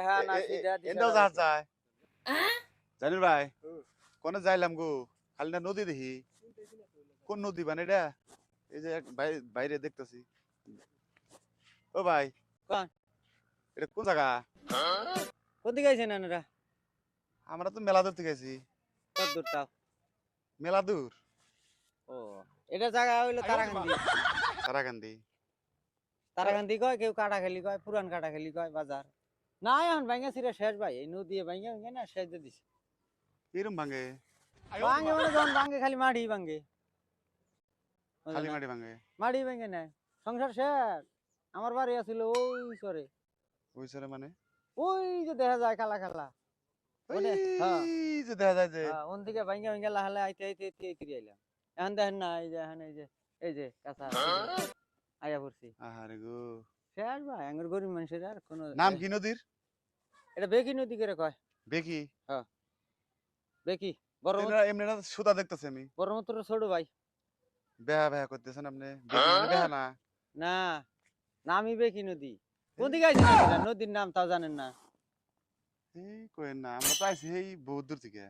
হ্যাঁ না সিধা এন্দাও জাহাজ যায় জানির ভাই কোনে যাইলাম গো খালি না নদী দেখি কোন নদী মানে এটা এই যে বাইরে দেখতেছি ও ভাই কোন এটা কোন জায়গা কোন দিকে আইছেন আপনারা আমরা তো মেলা দূর থেকে আছি কত দূর তাও মেলা দূর ও এটা জায়গা হইলো তারাকান্দি তারাকান্দি তারাকান্দি কয় কেউ কাটাখালি কয় পুরান কাটাখালি কয় বাজার না এখন ভাঙ্গা ছিড়ে শেষ ভাই এই নদী ভাঙ্গা ভাঙ্গা না শেষ দিয়ে দিছে এরম ভাঙে ভাঙ্গে মানে যখন ভাঙ্গে খালি মাটি ভাঙ্গে খালি মাটি ভাঙে মাটি ভাঙ্গে না সংসার শেষ আমার বাড়ি আছিল ওই সরে ওই সরে মানে ওই যে দেখা যায় খালা খালা ওনে হ্যাঁ এই যে দেখা যায় যে হ্যাঁ ওন থেকে ভাঙ্গা ভাঙ্গা লাহালে আইতে আইতে আইতে আইতে আইলাম এখন দেখেন না এই যে এখন এই যে কাঁচা আয়া পড়ছি আহারে গো শেষ ভাই আঙ্গুর গরিব মানুষের আর কোনো নাম কি নদীর এটা বেকি নদী করে কয় বেকি বেকি বড় এমনি না সুতা দেখতেছি আমি বড়মতর ছোট ভাই বেহা বেহা করতেছেন আপনি বেকি মানে বেহা না না নামই বেকি নদী কোন দিকে আইছেন আপনারা? নদীর নাম তাও জানেন না এই কইেন না আমরা তো আইছি এই বহুত দূর থেকে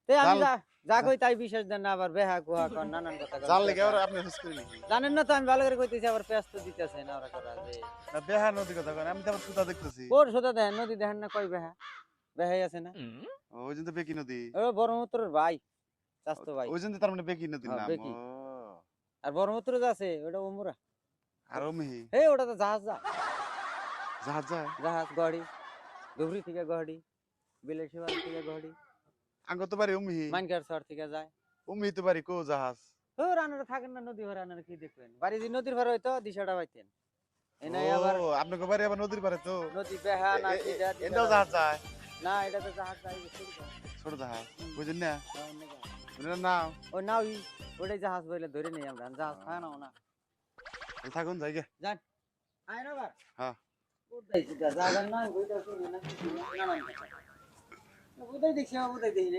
তে আমি জাল- যা কই তাই বিশ্বাস দেন না আবার বেহা কুহা কর নানান কথা কন। জাল লেগে আর আপনি হুস করে নাকি জানেন না তো আমি ভালো করে কইতেছি আবার পেস্ত দিতেছে না ওরা করা যে না বেহা নদী কথা কন আমি তো আবার সুতা দেখতেছি কোর সোদা দেখেন নদী দেখেন না কই বেহা বেহাই আছে না ওই জন্য তো বেকি নদী ও বড়মতরের ভাই চাস্তো ভাই ওই জন্য তার মানে বেকি নদীর হ্যাঁ, নাম বেকি। ও আর বড়মতর যে আছে ওটা ওমরা আর মিহি হে ওটা তো জাহাজ জাহাজ যায় জাহাজ গড়ি ধুবড়ি থেকে গড়ি বিলেশিবাল থেকে গড়ি আঙ্গ তো বাড়ি মিহি মানকার শহর থেকে যায় মিহি তো বাড়ি কো জাহাজ ও রানারা থাকেন না নদী ভরে রানারা কি দেখবেন বাড়ি যদি নদীর ভরে হইতো দিশাটা পাইতেন এনাই আবার ও আপনাকে বাড়ি আবার নদীর পারে তো নদী বেহা না সিধা এটাও জাহাজ যায় না এটা তো জাহাজ যায় ছোট জাহাজ বুঝলেন না ও না নাও ওটাই জাহাজ বলে ধরে নেই আমরা জাহাজ থাকে না থাকুন জায়গা যান আয় না বার হ্যাঁ কোথায় সিধা জায়গা না ওইটা শুনে না কিছু না না বুঝাই দেখছি বুঝাই দেখি